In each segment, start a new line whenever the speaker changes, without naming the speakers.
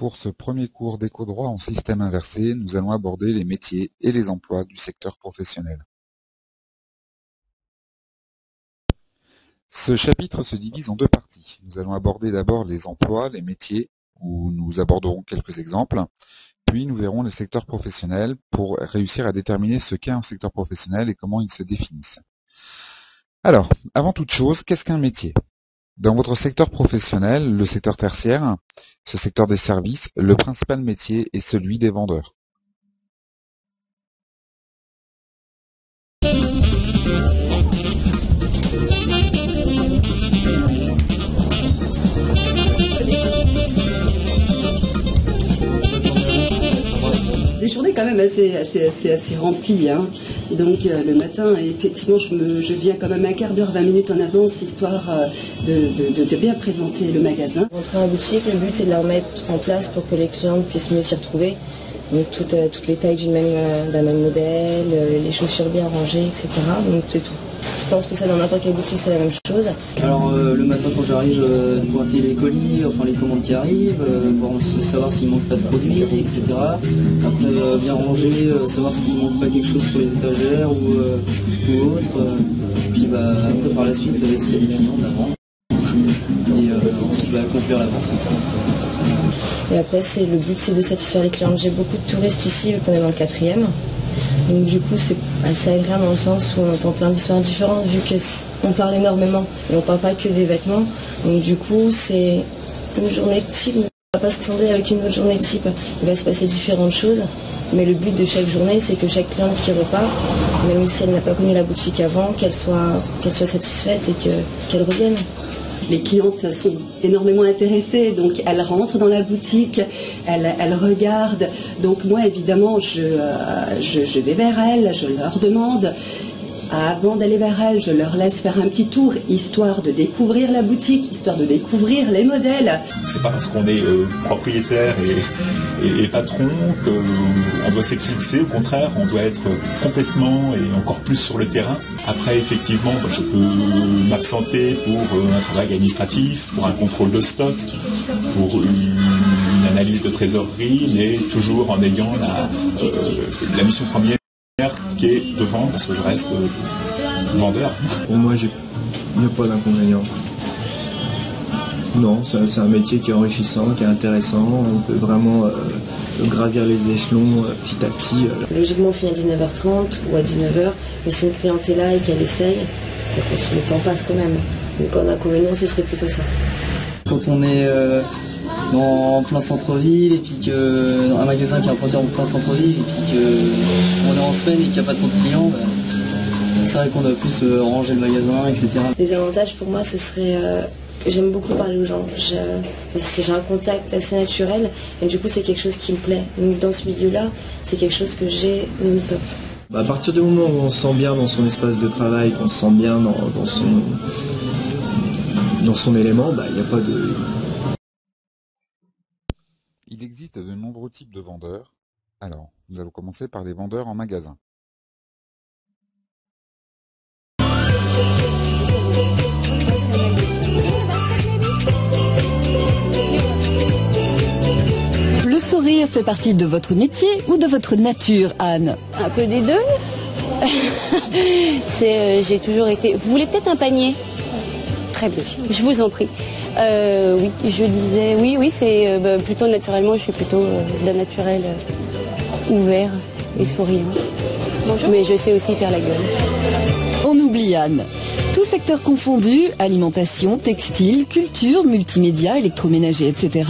Pour ce premier cours d'éco-droit en système inversé, nous allons aborder les métiers et les emplois du secteur professionnel. Ce chapitre se divise en deux parties. Nous allons aborder d'abord les emplois, les métiers, où nous aborderons quelques exemples. Puis nous verrons le secteur professionnel pour réussir à déterminer ce qu'est un secteur professionnel et comment il se définisse. Alors, avant toute chose, qu'est-ce qu'un métier ? Dans votre secteur professionnel, le secteur tertiaire, ce secteur des services, le principal métier est celui des vendeurs.
Des journées quand même assez remplies, hein. Donc le matin, effectivement, je viens quand même un quart d'heure, 20 minutes en avance, histoire de bien présenter le magasin.
Rentrer en boutique, le but c'est de la remettre en place pour que les clients puissent mieux s'y retrouver. Donc toutes les tailles d'un même modèle, les chaussures bien rangées, etc. Donc c'est tout. Je pense que ça dans n'importe quelle boutique c'est la même chose.
Alors le matin quand j'arrive, de pointer les colis, enfin les commandes qui arrivent, pour savoir s'il manque pas de produits, etc. Après bien ranger, savoir s'il manque pas quelque chose sur les étagères ou autre. Puis après par la suite s'il y a des clients d'avant. Et ensuite accomplir la partie.
Et après le but c'est de satisfaire les clients. J'ai beaucoup de touristes ici, on est dans le 4e. Donc du coup c'est assez agréable dans le sens où on entend plein d'histoires différentes vu qu'on parle énormément et on parle pas que des vêtements. Donc du coup c'est une journée type, on va pas se ressembler avec une autre journée type. Il va se passer différentes choses, mais le but de chaque journée c'est que chaque cliente qui repart, même si elle n'a pas connu la boutique avant, qu'elle soit satisfaite et qu'elle revienne.
Les clientes sont énormément intéressées, donc elles rentrent dans la boutique, elles regardent. Donc moi, évidemment, je vais vers elles, je leur demande. Avant d'aller vers elles, je leur laisse faire un petit tour, histoire de découvrir la boutique, histoire de découvrir les modèles.
C'est pas parce qu'on est propriétaire et patron qu'on doit s'éclipser, au contraire, on doit être complètement et encore plus sur le terrain. Après, effectivement, je peux m'absenter pour un travail administratif, pour un contrôle de stock, pour une analyse de trésorerie, mais toujours en ayant la mission première qui est de vendre, parce que je reste vendeur.
Pour moi, il n'y a pas d'inconvénient. Non, c'est un métier qui est enrichissant, qui est intéressant. On peut vraiment gravir les échelons petit à petit.
Logiquement, on finit à 19h30 ou à 19h, mais si une cliente est là et qu'elle essaye, le temps passe quand même. Donc en inconvénient, ce serait plutôt ça.
Quand on est en plein centre-ville et puis dans un magasin qui est implanté en plein centre-ville et puis qu'on est en semaine et qu'il n'y a pas trop de clients, c'est vrai qu'on doit plus ranger le magasin, etc.
Les avantages pour moi, ce serait... j'aime beaucoup parler aux gens. J'ai un contact assez naturel et du coup, c'est quelque chose qui me plaît. Donc dans ce milieu-là, c'est quelque chose que j'ai non-stop.
À partir du moment où on se sent bien dans son espace de travail, qu'on se sent bien dans son élément, il n'y a pas de...
Il existe de nombreux types de vendeurs. Alors, nous allons commencer par les vendeurs en magasin.
Le sourire fait partie de votre métier ou de votre nature, Anne?
Un peu des deux. J'ai toujours été... Vous voulez peut-être un panier? Très bien, je vous en prie. Oui, je disais, oui, c'est plutôt naturellement, je suis plutôt d'un naturel ouvert et souriant. Bonjour. Mais je sais aussi faire la gueule.
On oublie Anne. Tout secteur confondu, alimentation, textile, culture, multimédia, électroménager, etc.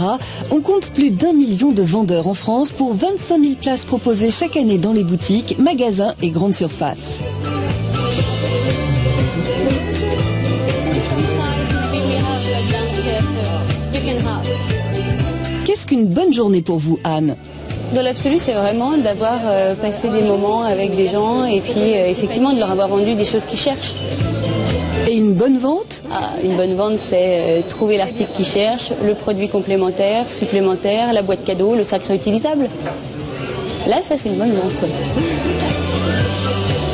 On compte plus d'1 million de vendeurs en France pour 25 000 places proposées chaque année dans les boutiques, magasins et grandes surfaces. Qu'est-ce qu'une bonne journée pour vous, Anne?
Dans l'absolu, c'est vraiment d'avoir passé des moments avec des gens et puis effectivement de leur avoir vendu des choses qu'ils cherchent.
Et une bonne vente?
Une bonne vente, c'est trouver l'article qu'ils cherchent, le produit complémentaire, supplémentaire, la boîte cadeau, le sac réutilisable. Là, ça, c'est une bonne vente.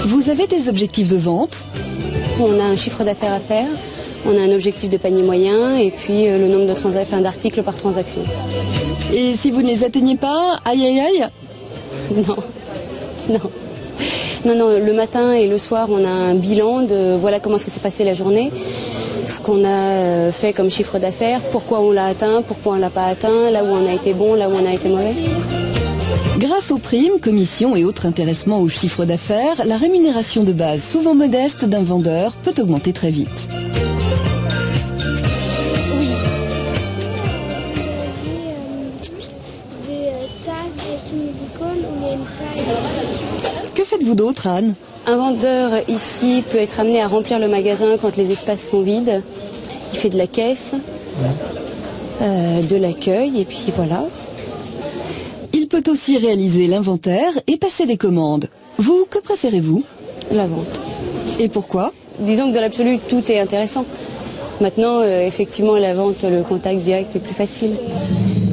Vous avez des objectifs de vente?
On a un chiffre d'affaires à faire. On a un objectif de panier moyen et puis le nombre d'articles par transaction.
Et si vous ne les atteignez pas, aïe aïe aïe?
Non, le matin et le soir, on a un bilan de voilà comment ça s'est passé la journée, ce qu'on a fait comme chiffre d'affaires, pourquoi on l'a atteint, pourquoi on ne l'a pas atteint, là où on a été bon, là où on a été mauvais.
Grâce aux primes, commissions et autres intéressements au chiffre d'affaires, la rémunération de base, souvent modeste, d'un vendeur peut augmenter très vite. Que faites-vous d'autre, Anne?
Un vendeur ici peut être amené à remplir le magasin quand les espaces sont vides. Il fait de la caisse, de l'accueil et puis voilà.
Il peut aussi réaliser l'inventaire et passer des commandes. Vous, que préférez-vous?
La vente.
Et pourquoi?
Disons que dans l'absolu, tout est intéressant. Maintenant, effectivement, la vente, le contact direct est plus facile.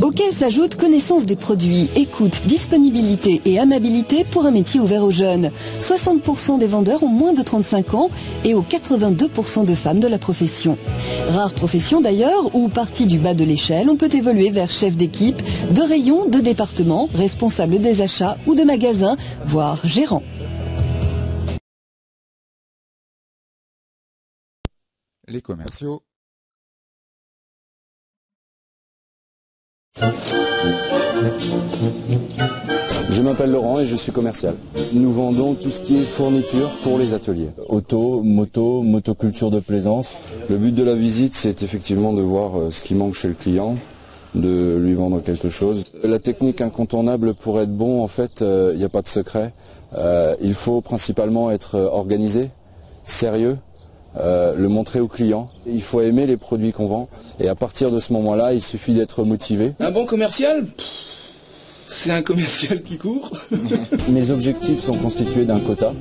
Auquel s'ajoute connaissance des produits, écoute, disponibilité et amabilité pour un métier ouvert aux jeunes. 60% des vendeurs ont moins de 35 ans et aux 82% de femmes de la profession. Rare profession d'ailleurs, où parti du bas de l'échelle, on peut évoluer vers chef d'équipe, de rayon, de département, responsable des achats ou de magasin, voire gérant.
Les commerciaux.
Je m'appelle Laurent et je suis commercial. Nous vendons tout ce qui est fourniture pour les ateliers. Auto, moto, motoculture de plaisance. Le but de la visite, c'est effectivement de voir ce qui manque chez le client, de lui vendre quelque chose. La technique incontournable pour être bon, en fait, il n'y a pas de secret. Il faut principalement être organisé, sérieux. Le montrer au client. Il faut aimer les produits qu'on vend et à partir de ce moment-là, il suffit d'être motivé.
Un bon commercial, c'est un commercial qui court.
Mes objectifs sont constitués d'un quota,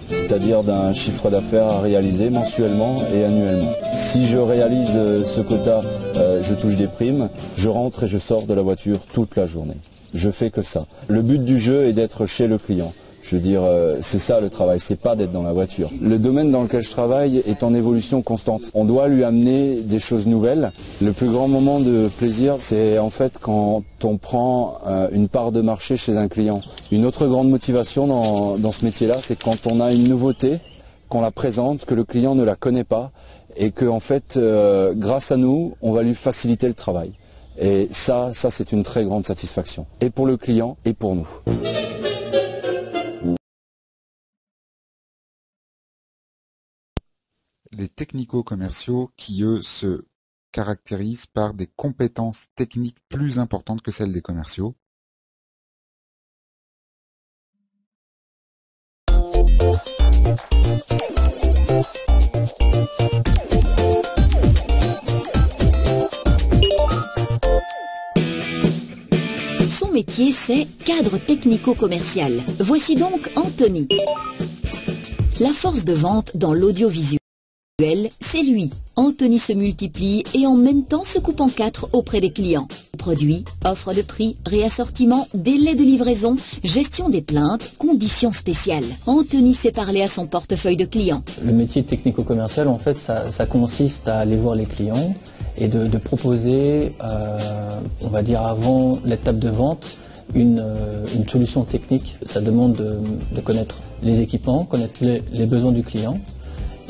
c'est-à-dire d'un chiffre d'affaires à réaliser mensuellement et annuellement. Si je réalise ce quota, je touche des primes, je rentre et je sors de la voiture toute la journée. Je fais que ça. Le but du jeu est d'être chez le client. Je veux dire, c'est ça le travail, c'est pas d'être dans la voiture. Le domaine dans lequel je travaille est en évolution constante. On doit lui amener des choses nouvelles. Le plus grand moment de plaisir, c'est en fait quand on prend une part de marché chez un client. Une autre grande motivation dans ce métier-là, c'est quand on a une nouveauté, qu'on la présente, que le client ne la connaît pas et que en fait, grâce à nous, on va lui faciliter le travail. Et ça c'est une très grande satisfaction. Et pour le client et pour nous.
Les technico-commerciaux qui, eux, se caractérisent par des compétences techniques plus importantes que celles des commerciaux.
Son métier, c'est cadre technico-commercial. Voici donc Anthony. La force de vente dans l'audiovisuel, c'est lui. Anthony se multiplie et en même temps se coupe en 4 auprès des clients. Produits, offres de prix, réassortiment, délai de livraison, gestion des plaintes, conditions spéciales. Anthony sait parler à son portefeuille de clients.
Le métier technico-commercial, en fait, ça consiste à aller voir les clients et de proposer, on va dire avant l'étape de vente, une solution technique. Ça demande de connaître les équipements, connaître les besoins du client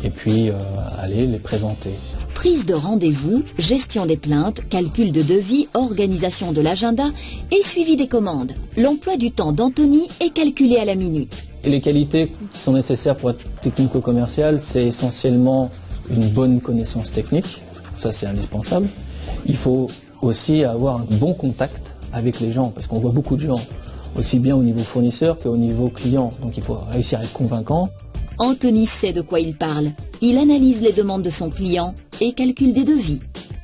et puis aller les présenter.
Prise de rendez-vous, gestion des plaintes, calcul de devis, organisation de l'agenda et suivi des commandes. L'emploi du temps d'Anthony est calculé à la minute.
Et les qualités qui sont nécessaires pour être technico-commercial, c'est essentiellement une bonne connaissance technique. Ça, c'est indispensable. Il faut aussi avoir un bon contact avec les gens, parce qu'on voit beaucoup de gens, aussi bien au niveau fournisseur qu'au niveau client. Donc il faut réussir à être convaincant.
Anthony sait de quoi il parle. Il analyse les demandes de son client et calcule des devis.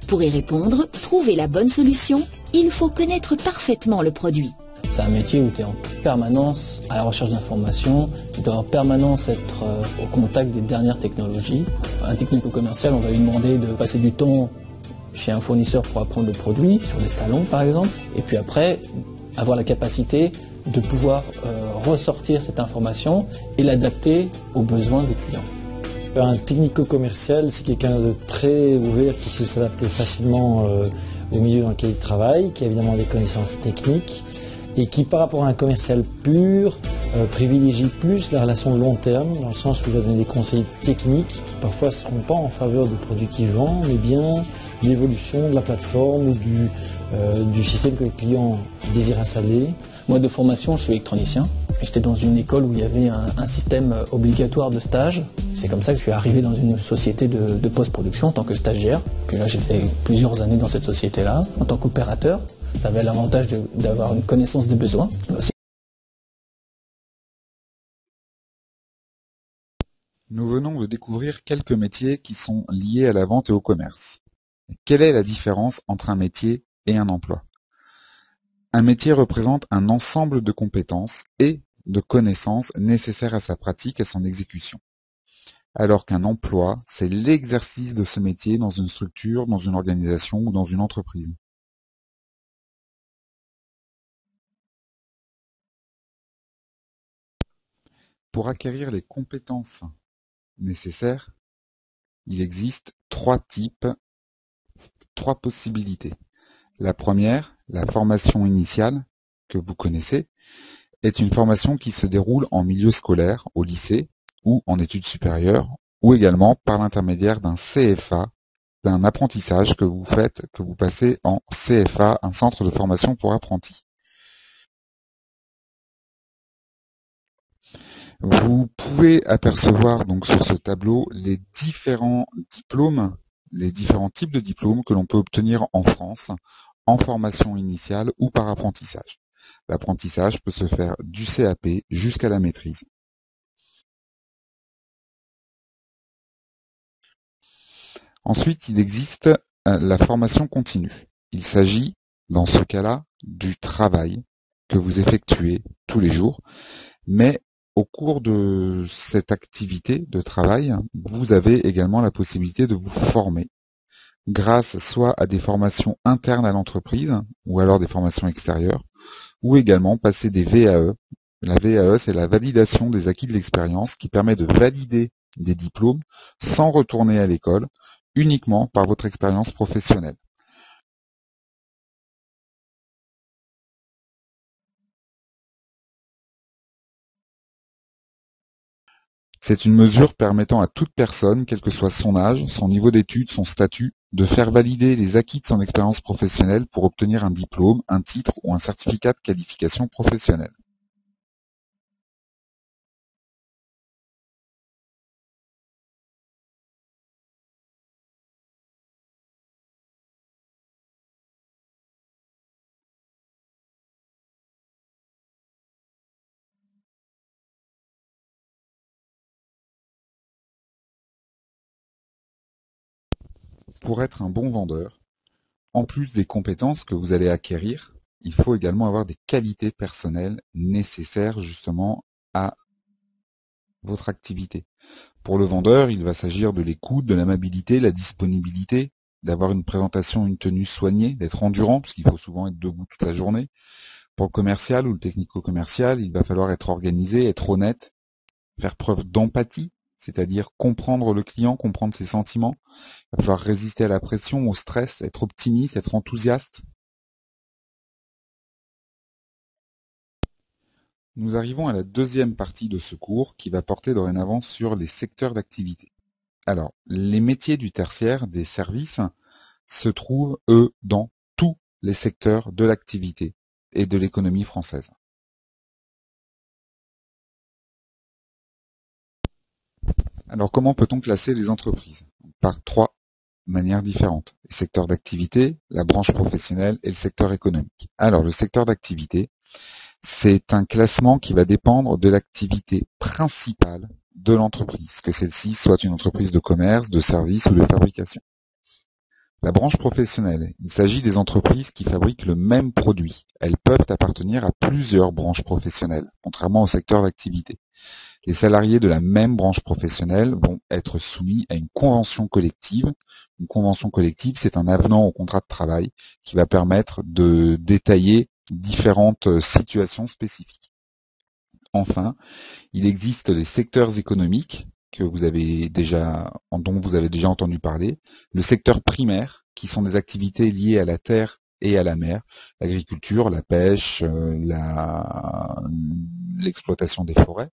Pour y répondre, trouver la bonne solution, il faut connaître parfaitement le produit.
C'est un métier où tu es en permanence à la recherche d'informations, tu dois en permanence être au contact des dernières technologies. Un technico-commercial, on va lui demander de passer du temps chez un fournisseur pour apprendre le produit, sur les salons par exemple, et puis après, avoir la capacité de pouvoir ressortir cette information et l'adapter aux besoins du client.
Un technico-commercial, c'est quelqu'un de très ouvert qui peut s'adapter facilement au milieu dans lequel il travaille, qui a évidemment des connaissances techniques et qui, par rapport à un commercial pur, privilégie plus la relation de long terme, dans le sens où il va donner des conseils techniques qui parfois ne seront pas en faveur du produit qu'il vend, mais bien de l'évolution de la plateforme ou du système que le client désire installer.
Moi, de formation, je suis électronicien. J'étais dans une école où il y avait un système obligatoire de stage. C'est comme ça que je suis arrivé dans une société de post-production en tant que stagiaire. Puis là, j'ai fait plusieurs années dans cette société-là. En tant qu'opérateur, ça avait l'avantage d'avoir une connaissance des besoins.
Nous venons de découvrir quelques métiers qui sont liés à la vente et au commerce. Quelle est la différence entre un métier et un emploi ? Un métier représente un ensemble de compétences et de connaissances nécessaires à sa pratique et à son exécution. Alors qu'un emploi, c'est l'exercice de ce métier dans une structure, dans une organisation ou dans une entreprise. Pour acquérir les compétences nécessaires, il existe trois possibilités. La première, la formation initiale, que vous connaissez, est une formation qui se déroule en milieu scolaire, au lycée, ou en études supérieures, ou également par l'intermédiaire d'un CFA, d'un apprentissage que vous passez en CFA, un centre de formation pour apprentis. Vous pouvez apercevoir donc sur ce tableau les différents diplômes, les différents types de diplômes que l'on peut obtenir en France en formation initiale ou par apprentissage. L'apprentissage peut se faire du CAP jusqu'à la maîtrise. Ensuite, il existe la formation continue. Il s'agit, dans ce cas-là, du travail que vous effectuez tous les jours, mais au cours de cette activité de travail, vous avez également la possibilité de vous former grâce soit à des formations internes à l'entreprise ou alors des formations extérieures, ou également passer des VAE. La VAE, c'est la validation des acquis de l'expérience qui permet de valider des diplômes sans retourner à l'école, uniquement par votre expérience professionnelle. C'est une mesure permettant à toute personne, quel que soit son âge, son niveau d'études, son statut, de faire valider les acquis de son expérience professionnelle pour obtenir un diplôme, un titre ou un certificat de qualification professionnelle. Pour être un bon vendeur, en plus des compétences que vous allez acquérir, il faut également avoir des qualités personnelles nécessaires justement à votre activité. Pour le vendeur, il va s'agir de l'écoute, de l'amabilité, la disponibilité, d'avoir une présentation, une tenue soignée, d'être endurant, parce qu'il faut souvent être debout toute la journée. Pour le commercial ou le technico-commercial, il va falloir être organisé, être honnête, faire preuve d'empathie, c'est-à-dire comprendre le client, comprendre ses sentiments. Il va falloir résister à la pression, au stress, être optimiste, être enthousiaste. Nous arrivons à la deuxième partie de ce cours qui va porter dorénavant sur les secteurs d'activité. Alors, les métiers du tertiaire, des services, se trouvent, eux, dans tous les secteurs de l'activité et de l'économie française. Alors, comment peut-on classer les entreprises ? Par trois manières différentes. Les secteurs d'activité, la branche professionnelle et le secteur économique. Alors, le secteur d'activité, c'est un classement qui va dépendre de l'activité principale de l'entreprise, que celle-ci soit une entreprise de commerce, de service ou de fabrication. La branche professionnelle, il s'agit des entreprises qui fabriquent le même produit. Elles peuvent appartenir à plusieurs branches professionnelles, contrairement au secteur d'activité. Les salariés de la même branche professionnelle vont être soumis à une convention collective. Une convention collective, c'est un avenant au contrat de travail qui va permettre de détailler différentes situations spécifiques. Enfin, il existe les secteurs économiques dont vous avez déjà entendu parler, le secteur primaire, qui sont des activités liées à la terre et à la mer, l'agriculture, la pêche, l'exploitation des forêts.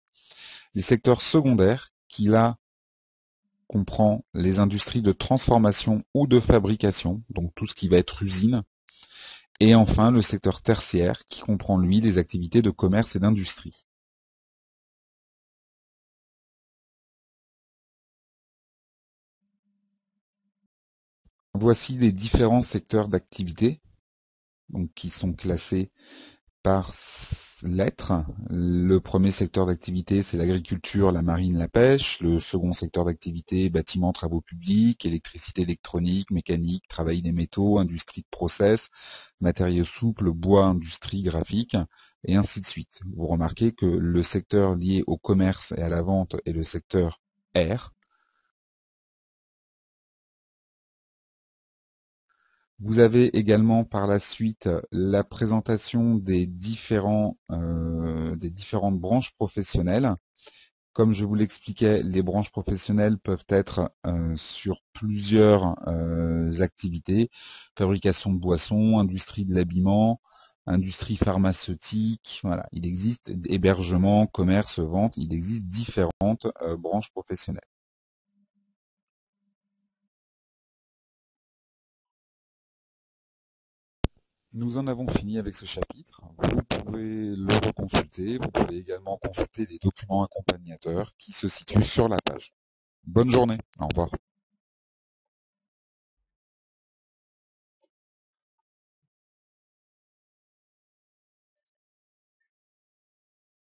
Les secteurs secondaires, qui là comprend les industries de transformation ou de fabrication, donc tout ce qui va être usine. Et enfin, le secteur tertiaire, qui comprend, lui, les activités de commerce et d'industrie. Voici les différents secteurs d'activité, donc qui sont classés par lettres. Le premier secteur d'activité, c'est l'agriculture, la marine, la pêche. Le second secteur d'activité, bâtiments, travaux publics, électricité, électronique, mécanique, travail des métaux, industrie de process, matériaux souples, bois, industrie graphique, et ainsi de suite. Vous remarquez que le secteur lié au commerce et à la vente est le secteur R. Vous avez également par la suite la présentation des différentes branches professionnelles. Comme je vous l'expliquais, les branches professionnelles peuvent être sur plusieurs activités, fabrication de boissons, industrie de l'habillement, industrie pharmaceutique, voilà, il existe hébergement, commerce, vente, il existe différentes branches professionnelles. Nous en avons fini avec ce chapitre. Vous pouvez le reconsulter. Vous pouvez également consulter les documents accompagnateurs qui se situent sur la page. Bonne journée. Au revoir.